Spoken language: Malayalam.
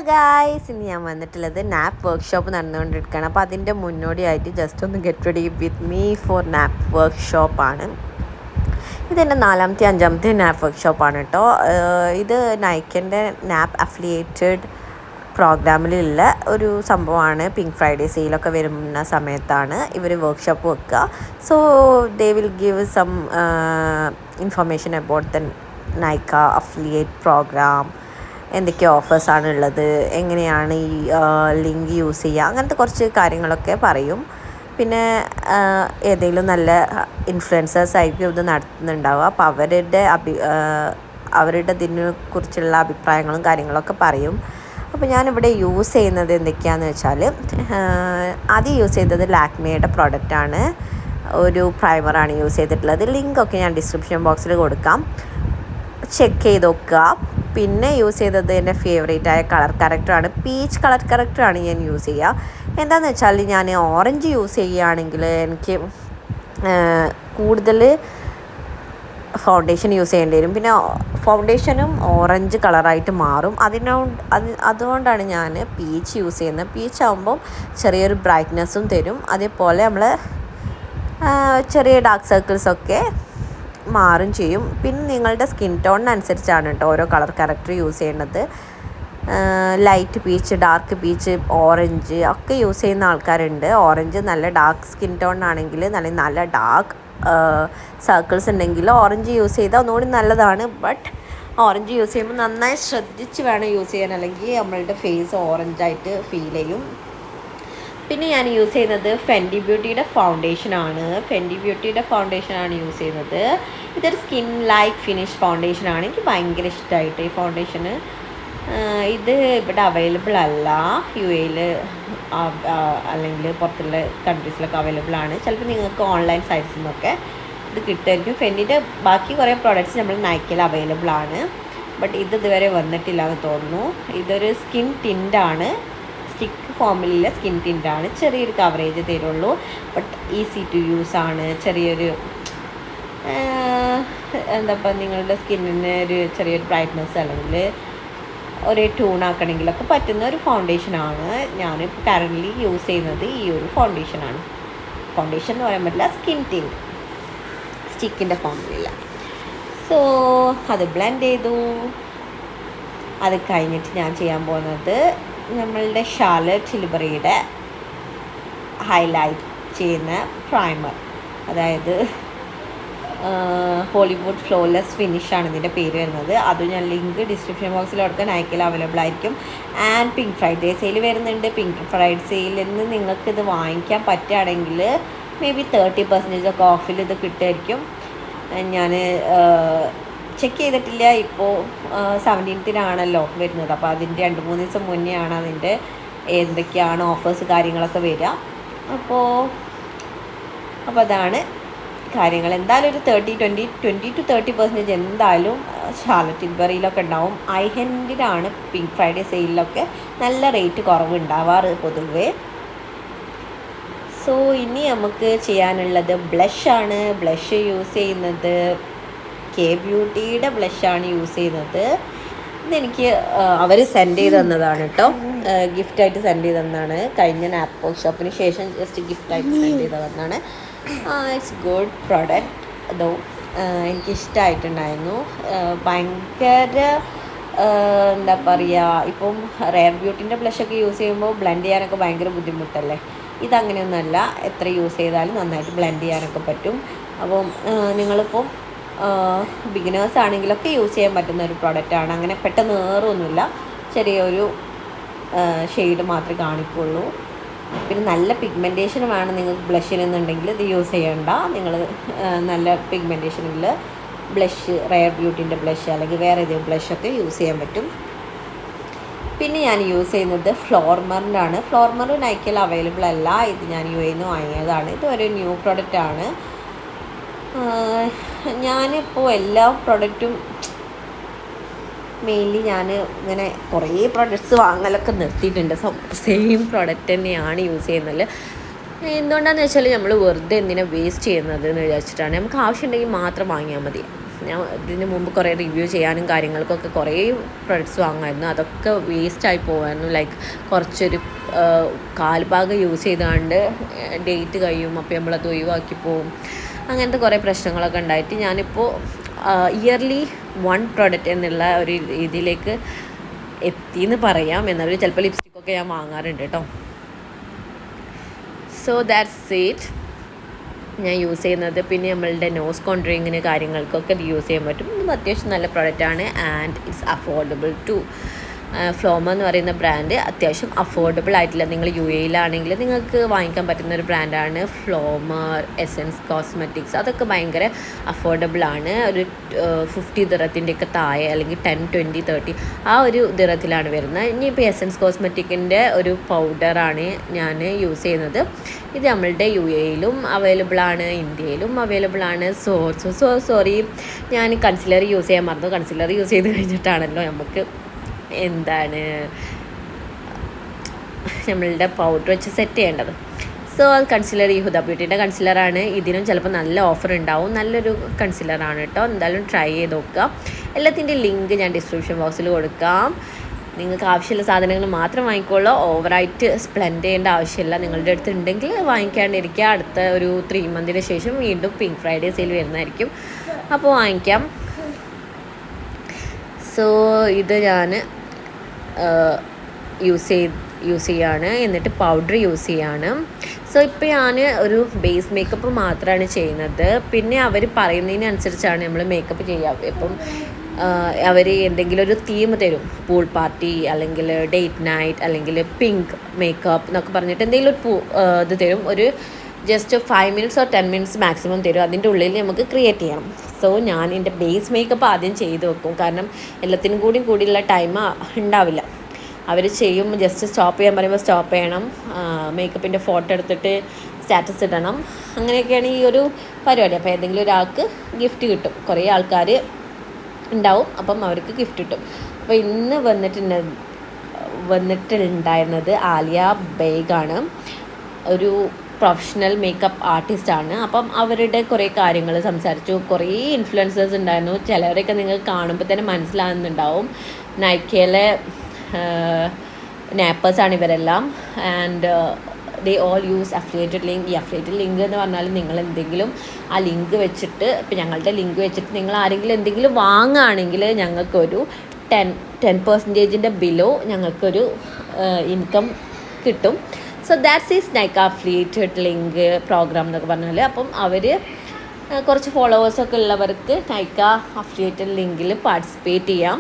ഗായ്സ്, ഇന്ന് ഞാൻ വന്നിട്ടുള്ളത് നാപ്പ് വർക്ക്ഷോപ്പ് നടന്നുകൊണ്ടിരിക്കുകയാണ്. അപ്പോൾ അതിൻ്റെ മുന്നോടിയായിട്ട് ജസ്റ്റ് ഒന്ന് get ready with me for nap വർക്ക്ഷോപ്പാണ്. ഇതെൻ്റെ 4ാമത്തെ 5ാമത്തെ നാപ്പ് വർക്ക്ഷോപ്പാണ് കേട്ടോ. ഇത് നൈക്കിൻ്റെ നാപ്പ് അഫിലിയേറ്റഡ് പ്രോഗ്രാമിലുള്ള ഒരു സംഭവമാണ്. പിങ്ക് ഫ്രൈഡേ സെയിലൊക്കെ വരുന്ന സമയത്താണ് ഇവർ വർക്ക്ഷോപ്പ് വെക്കുക. So they will give some information about the Nykaa affiliate programme, എന്തൊക്കെ ഓഫേഴ്സാണ് ഉള്ളത്, എങ്ങനെയാണ് ഈ ലിങ്ക് യൂസ് ചെയ്യുക, അങ്ങനത്തെ കുറച്ച് കാര്യങ്ങളൊക്കെ പറയും. പിന്നെ ഏതെങ്കിലും നല്ല ഇൻഫ്ലുവൻസേഴ്സ് ആയിരിക്കും ഇത് നടത്തുന്നുണ്ടാവുക. അപ്പോൾ അവരുടെ ഇതിനെക്കുറിച്ചുള്ള അഭിപ്രായങ്ങളും കാര്യങ്ങളൊക്കെ പറയും. അപ്പോൾ ഞാനിവിടെ യൂസ് ചെയ്യുന്നത് എന്തൊക്കെയാണെന്ന് വെച്ചാൽ, ആദ്യം യൂസ് ചെയ്തത് ലാക്മേയുടെ പ്രോഡക്റ്റാണ്. ഒരു പ്രൈമറാണ് യൂസ് ചെയ്തിട്ടുള്ളത്. ലിങ്കൊക്കെ ഞാൻ ഡിസ്ക്രിപ്ഷൻ ബോക്സിൽ കൊടുക്കാം, ചെക്ക് ചെയ്ത് നോക്കുക. പിന്നെ യൂസ് ചെയ്തത് എൻ്റെ ഫേവറേറ്റായ കളർ കറക്റ്ററാണ്. പീച്ച് കളർ കറക്റ്ററാണ് ഞാൻ യൂസ് ചെയ്യുക. എന്താണെന്ന് വെച്ചാൽ, ഞാൻ ഓറഞ്ച് യൂസ് ചെയ്യുകയാണെങ്കിൽ എനിക്ക് കൂടുതൽ ഫൗണ്ടേഷൻ യൂസ് ചെയ്യേണ്ടി വരും. പിന്നെ ഫൗണ്ടേഷനും ഓറഞ്ച് കളറായിട്ട് മാറും. അതുകൊണ്ടാണ് ഞാൻ പീച്ച് യൂസ് ചെയ്യുന്നത്. പീച്ച് ആകുമ്പം ചെറിയൊരു ബ്രൈറ്റ്നെസ്സും തരും. അതേപോലെ നമ്മൾ ചെറിയ ഡാർക്ക് സർക്കിൾസൊക്കെ മാറും ചെയ്യും. പിന്നെ നിങ്ങളുടെ സ്കിൻ ടോണിനനുസരിച്ചാണ് കേട്ടോ ഓരോ കളർ കറക്റ്റർ യൂസ് ചെയ്യേണ്ടത്. Light peach, dark peach, orange ഒക്കെ യൂസ് ചെയ്യുന്ന ആൾക്കാരുണ്ട്. ഓറഞ്ച് നല്ല ഡാർക്ക് സ്കിൻ ടോണിനാണെങ്കിൽ, നല്ല ഡാർക്ക് സർക്കിൾസ് ഉണ്ടെങ്കിൽ ഓറഞ്ച് യൂസ് ചെയ്താൽ ഒന്നുകൂടി നല്ലതാണ്. ബട്ട് ഓറഞ്ച് യൂസ് ചെയ്യുമ്പോൾ നന്നായി ശ്രദ്ധിച്ച് വേണം യൂസ് ചെയ്യാൻ, അല്ലെങ്കിൽ നമ്മളുടെ ഫേസ് ഓറഞ്ചായിട്ട് ഫീൽ ചെയ്യും. പിന്നെ ഞാൻ യൂസ് ചെയ്യുന്നത് ഫെൻഡി ബ്യൂട്ടിയുടെ ഫൗണ്ടേഷനാണ്. യൂസ് ചെയ്യുന്നത്. ഇതൊരു സ്കിൻ ലൈക്ക് ഫിനിഷ് ഫൗണ്ടേഷനാണ്. എനിക്ക് ഭയങ്കര ഇഷ്ടമായിട്ട് ഈ ഫൗണ്ടേഷന്. ഇത് ഇവിടെ അവൈലബിൾ അല്ല, UAE അല്ലെങ്കിൽ പുറത്തുള്ള കൺട്രീസിലൊക്കെ അവൈലബിൾ ആണ്. ചിലപ്പോൾ നിങ്ങൾക്ക് ഓൺലൈൻ സൈറ്റ്സിൽ നിന്നൊക്കെ ഇത് കിട്ടുമായിരിക്കും. ഫെൻഡിൻ്റെ ബാക്കി കുറേ പ്രോഡക്റ്റ്സ് നമ്മൾ നൈക്കയിൽ അവൈലബിൾ ആണ്. ബട്ട് ഇതുവരെ വന്നിട്ടില്ല എന്ന് തോന്നുന്നു. ഇതൊരു സ്കിൻ ടിൻ്റാണ്, സ്റ്റിക്ക് ഫോമിലുള്ള സ്കിൻ ടിൻ്റാണ്. ചെറിയൊരു കവറേജ് തരുള്ളൂ, ബട്ട് ഈസി ടു യൂസ് ആണ്. ചെറിയൊരു നിങ്ങളുടെ സ്കിന്നിന് ഒരു ചെറിയൊരു ബ്രൈറ്റ്നസ് അല്ലെങ്കിൽ ഒരു ട്യൂണാക്കണമെങ്കിലൊക്കെ പറ്റുന്ന ഒരു ഫൗണ്ടേഷനാണ്. ഞാനിപ്പോൾ കറൻ്റ്ലി യൂസ് ചെയ്യുന്നത് ഈ ഒരു ഫൗണ്ടേഷനാണ്. ഫൗണ്ടേഷൻ എന്ന് പറയാൻ പറ്റില്ല, സ്കിൻ ടിൻ്റ്, സ്റ്റിക്കിൻ്റെ ഫോമിലില്ല. സോ അത് ബ്ലെൻഡ് ചെയ്തു. അത് കഴിഞ്ഞിട്ട് ഞാൻ ചെയ്യാൻ പോകുന്നത് നമ്മളുടെ ഷാർലറ്റ് ടിൽബറിയുടെ ഹൈലൈറ്റ് ചെയ്യുന്ന പ്രൈമർ, അതായത് ഹോളിവുഡ് ഫ്ലോലെസ് ഫിനിഷാണ് ഇതിൻ്റെ പേര് വരുന്നത്. അത് ഞാൻ ലിങ്ക് ഡിസ്ക്രിപ്ഷൻ ബോക്സിൽ കൊടുക്കാൻ നൈക്കയിൽ അവൈലബിൾ ആയിരിക്കും. ആൻഡ് പിങ്ക് ഫ്രൈഡേ സെയിൽ വരുന്നുണ്ട്. പിങ്ക് ഫ്രൈഡേ സെയിലിൽ നിന്ന് നിങ്ങൾക്കിത് വാങ്ങിക്കാൻ പറ്റുകയാണെങ്കിൽ മേ ബി 30% ഒക്കെ ഓഫിൽ ഇത് കിട്ടുമായിരിക്കും. ഞാൻ ചെക്ക് ചെയ്തിട്ടില്ല. ഇപ്പോൾ 17th വരുന്നത്. അപ്പോൾ അതിൻ്റെ 2-3 ദിവസം മുന്നേ ആണ് അതിൻ്റെ എന്തൊക്കെയാണ് ഓഫേഴ്സ് കാര്യങ്ങളൊക്കെ വരിക. അപ്പോൾ അതാണ് കാര്യങ്ങൾ. എന്തായാലും ഒരു 20 to 30% എന്തായാലും ഷാർലറ്റ് ടിൽബറിയിലൊക്കെ ഉണ്ടാവും. ഐഹെൻഡിലാണ് പിങ്ക് ഫ്രൈഡേ സെയിലിലൊക്കെ നല്ല റേറ്റ് കുറവ് ഉണ്ടാവാറ് പൊതുവേ. സോ ഇനി നമുക്ക് ചെയ്യാനുള്ളത് ബ്ലഷാണ്. ബ്ലഷ് യൂസ് ചെയ്യുന്നത് കെ ബ്യൂട്ടിയുടെ ബ്ലഷാണ് യൂസ് ചെയ്യുന്നത്. ഇതെനിക്ക് അവർ സെൻഡ് ചെയ്ത് തന്നതാണ് കേട്ടോ, ഗിഫ്റ്റായിട്ട് സെൻഡ് ചെയ്ത് തന്നതാണ്. കഴിഞ്ഞ നാപ്പ് വർക്ക്ഷോപ്പിന് ശേഷം ജസ്റ്റ് ഗിഫ്റ്റായിട്ട് സെൻഡ് ചെയ്ത് തന്നതാണ്. It's good product. അതോ എനിക്കിഷ്ടമായിട്ടുണ്ടായിരുന്നു. ഭയങ്കര എന്താ പറയുക, ഇപ്പം റെയർ ബ്യൂട്ടിൻ്റെ ബ്ലഷൊക്കെ യൂസ് ചെയ്യുമ്പോൾ ബ്ലെൻഡ് ചെയ്യാനൊക്കെ ഭയങ്കര ബുദ്ധിമുട്ടല്ലേ. ഇതങ്ങനെയൊന്നുമല്ല, എത്ര യൂസ് ചെയ്താലും നന്നായിട്ട് ബ്ലെൻഡ് ചെയ്യാനൊക്കെ പറ്റും. അപ്പം നിങ്ങളിപ്പം ബിഗിനേഴ്സ് ആണെങ്കിലൊക്കെ യൂസ് ചെയ്യാൻ പറ്റുന്ന ഒരു പ്രോഡക്റ്റാണ്. അങ്ങനെ പെട്ടെന്ന് ഏറൊന്നുമില്ല, ചെറിയൊരു ഷെയ്ഡ് മാത്രമേ കാണിക്കുള്ളൂ. പിന്നെ നല്ല പിഗ്മെൻറ്റേഷൻ വേണം നിങ്ങൾക്ക് ബ്ലഷിനെന്നുണ്ടെങ്കിൽ ഇത് യൂസ് ചെയ്യേണ്ട. നിങ്ങൾ നല്ല പിഗ്മെൻറ്റേഷനിൽ ബ്ലഷ്, റെയർ ബ്യൂട്ടിൻ്റെ ബ്ലഷ് അല്ലെങ്കിൽ വേറെ ഏതെങ്കിലും ബ്ലഷൊക്കെ യൂസ് ചെയ്യാൻ പറ്റും. പിന്നെ ഞാൻ യൂസ് ചെയ്യുന്നത് ഫ്ലോർമറിൻ്റെ ആണ്. ഫ്ലോർമർ നൈക്കയിൽ അവൈലബിൾ അല്ല. ഇത് ഞാൻ UAE നിന്ന് വാങ്ങിയതാണ്. ഇതൊരു ന്യൂ പ്രൊഡക്റ്റാണ്. ഞാനിപ്പോൾ എല്ലാ പ്രൊഡക്റ്റും മെയിൻലി ഞാൻ ഇങ്ങനെ കുറേ പ്രൊഡക്ട്സ് വാങ്ങലൊക്കെ നിർത്തിയിട്ടുണ്ട്. സെയിം പ്രൊഡക്റ്റ് തന്നെയാണ് യൂസ് ചെയ്യുന്നത്. എന്തുകൊണ്ടാണെന്ന് വെച്ചാൽ നമ്മൾ വെറുതെ എന്തിനാ വേസ്റ്റ് ചെയ്യുന്നത് എന്ന് വിചാരിച്ചിട്ടാണ്. നമുക്ക് ആവശ്യമുണ്ടെങ്കിൽ മാത്രം വാങ്ങിയാൽ മതി. ഞാൻ ഇതിന് മുമ്പ് കുറേ റിവ്യൂ ചെയ്യാനും കാര്യങ്ങൾക്കൊക്കെ കുറേ പ്രൊഡക്ട്സ് വാങ്ങുമായിരുന്നു. അതൊക്കെ വേസ്റ്റായി പോകുമായിരുന്നു. ലൈക്ക് കുറച്ചൊരു കാൽഭാഗം യൂസ് ചെയ്താണ്ട് ഡേറ്റ് കഴിയും, അപ്പോൾ നമ്മളത് ഒഴിവാക്കി പോവും. അങ്ങനത്തെ കുറേ പ്രശ്നങ്ങളൊക്കെ ഉണ്ടായിട്ട് ഞാനിപ്പോൾ ഇയർലി 1 പ്രോഡക്റ്റ് എന്നുള്ള ഒരു രീതിയിലേക്ക് എത്തിയെന്ന് പറയാം. എന്നാലും ചിലപ്പോൾ ലിപ്സ്റ്റിക്കൊക്കെ ഞാൻ വാങ്ങാറുണ്ട് കേട്ടോ. So that's it. ഞാൻ യൂസ് ചെയ്യുന്നത് പിന്നെ നമ്മളുടെ നോസ് കോൺട്രിങ്ങിന് കാര്യങ്ങൾക്കൊക്കെ ഇത് യൂസ് ചെയ്യാൻ പറ്റും. ഇത് അത്യാവശ്യം നല്ല പ്രോഡക്റ്റാണ് ആൻഡ് ഇറ്റ്സ് അഫോർഡബിൾ ടു. ഫ്ലോമ എന്ന് പറയുന്ന ബ്രാൻഡ് അത്യാവശ്യം അഫോർഡബിൾ ആയിട്ടില്ല. നിങ്ങൾ യു എയിലാണെങ്കിൽ നിങ്ങൾക്ക് വാങ്ങിക്കാൻ പറ്റുന്ന ഒരു ബ്രാൻഡാണ് ഫ്ലോമർ, എസൻസ് കോസ്മെറ്റിക്സ്. അതൊക്കെ ഭയങ്കര അഫോർഡബിളാണ്. ഒരു 50 ദിറത്തിൻ്റെയൊക്കെ താഴെ, അല്ലെങ്കിൽ 10, 20, 30 ആ ഒരു ദിറത്തിലാണ് വരുന്നത്. ഇനിയിപ്പോൾ എസൻസ് കോസ്മെറ്റിക്കിൻ്റെ ഒരു പൗഡറാണ് ഞാൻ യൂസ് ചെയ്യുന്നത്. ഇത് നമ്മളുടെ യു എയിലും അവൈലബിളാണ്, ഇന്ത്യയിലും അവൈലബിളാണ്. സോറി, ഞാൻ കൺസിലർ യൂസ് ചെയ്യാൻ മറന്നു. കൺസിലർ യൂസ് ചെയ്ത് കഴിഞ്ഞിട്ടാണല്ലോ നമുക്ക് നമ്മളുടെ പൗഡർ വെച്ച് സെറ്റ് ചെയ്യേണ്ടത്. സോ അത് കൺസിലർ ഈ ഹുദ ബ്യൂട്ടിൻ്റെ കൺസിലറാണ്. ഇതിനും ചിലപ്പോൾ നല്ല ഓഫർ ഉണ്ടാവും. നല്ലൊരു കൺസിലറാണ് കേട്ടോ. എന്തായാലും ട്രൈ ചെയ്ത് നോക്കുക. എല്ലാത്തിൻ്റെ ലിങ്ക് ഞാൻ ഡിസ്ക്രിപ്ഷൻ ബോക്സിൽ കൊടുക്കാം. നിങ്ങൾക്ക് ആവശ്യമുള്ള സാധനങ്ങൾ മാത്രം വാങ്ങിക്കോളൂ. ഓവറായിട്ട് സ്പ്ലെൻഡ് ചെയ്യേണ്ട ആവശ്യമില്ല. നിങ്ങളുടെ അടുത്ത് ഉണ്ടെങ്കിൽ വാങ്ങിക്കാണ്ടിരിക്കുക. അടുത്ത ഒരു 3 മന്തിന് ശേഷം വീണ്ടും പിങ്ക് ഫ്രൈഡേ സെയിൽ വരുന്നതായിരിക്കും, അപ്പോൾ വാങ്ങിക്കാം. സോ ഇത് ഞാൻ യൂസ് ചെയ്യാണ്. എന്നിട്ട് പൗഡർ യൂസ് ചെയ്യാണ്. സോ ഇപ്പോൾ ഞാൻ ഒരു ബേസ് മേക്കപ്പ് മാത്രമാണ് ചെയ്യുന്നത്. പിന്നെ അവർ പറയുന്നതിനനുസരിച്ചാണ് നമ്മൾ മേക്കപ്പ് ചെയ്യുക. ഇപ്പം അവർ എന്തെങ്കിലും ഒരു തീം തരും, പൂൾ പാർട്ടി അല്ലെങ്കിൽ ഡേറ്റ് നൈറ്റ് അല്ലെങ്കിൽ പിങ്ക് മേക്കപ്പ് എന്നൊക്കെ പറഞ്ഞിട്ട് എന്തെങ്കിലും ഒരു ഇത് തരും. ഒരു just 5 minutes or 10 minutes maximum തരും. അതിൻ്റെ ഉള്ളിൽ നമുക്ക് ക്രിയേറ്റ് ചെയ്യണം. സോ ഞാൻ എൻ്റെ ബേസ് മേക്കപ്പ് ആദ്യം ചെയ്ത് വെക്കും. കാരണം എല്ലാത്തിനും കൂടിയുള്ള ടൈം ഉണ്ടാവില്ല. അവർ ചെയ്യും, ജസ്റ്റ് സ്റ്റോപ്പ് ചെയ്യാൻ പറയുമ്പോൾ സ്റ്റോപ്പ് ചെയ്യണം, മേക്കപ്പിൻ്റെ ഫോട്ടോ എടുത്തിട്ട് സ്റ്റാറ്റസ് ഇടണം. അങ്ങനെയൊക്കെയാണ് ഈ ഒരു പരിപാടി. അപ്പോൾ ഏതെങ്കിലും ഒരാൾക്ക് ഗിഫ്റ്റ് കിട്ടും. കുറേ ആൾക്കാർ ഉണ്ടാവും, അപ്പം അവർക്ക് ഗിഫ്റ്റ് കിട്ടും. അപ്പോൾ ഇന്ന് വന്നിട്ടുണ്ടായിരുന്നത് ആലിയ ബേഗാണ്. ഒരു പ്രൊഫഷണൽ മേക്കപ്പ് ആർട്ടിസ്റ്റാണ്. അപ്പം അവരുടെ കുറേ കാര്യങ്ങൾ സംസാരിച്ചു. കുറേ ഇൻഫ്ലുവൻസേഴ്സ് ഉണ്ടായിരുന്നു. ചിലവരൊക്കെ നിങ്ങൾക്ക് കാണുമ്പോൾ തന്നെ മനസ്സിലാകുന്നുണ്ടാവും. നൈക്കയിലെ നാപ്പേഴ്സാണ് ഇവരെല്ലാം. And they all use affiliated link. ഈ അഫിലിയേറ്റഡ് ലിങ്ക് എന്ന് പറഞ്ഞാൽ നിങ്ങൾ എന്തെങ്കിലും ആ ലിങ്ക് വെച്ചിട്ട്, ഇപ്പം ഞങ്ങളുടെ ലിങ്ക് വെച്ചിട്ട് നിങ്ങൾ ആരെങ്കിലും എന്തെങ്കിലും വാങ്ങുകയാണെങ്കിൽ ഞങ്ങൾക്കൊരു 10% ബിലോ ഞങ്ങൾക്കൊരു ഇൻകം കിട്ടും. So that's is Nykaa affiliated link programme എന്നൊക്കെ പറഞ്ഞാൽ. അപ്പം അവർ കുറച്ച് ഫോളോവേഴ്സൊക്കെ ഉള്ളവർക്ക് നൈക്ക അഫിലിയേറ്റഡ് ലിങ്കിൽ പാർട്ടിസിപ്പേറ്റ് ചെയ്യാം.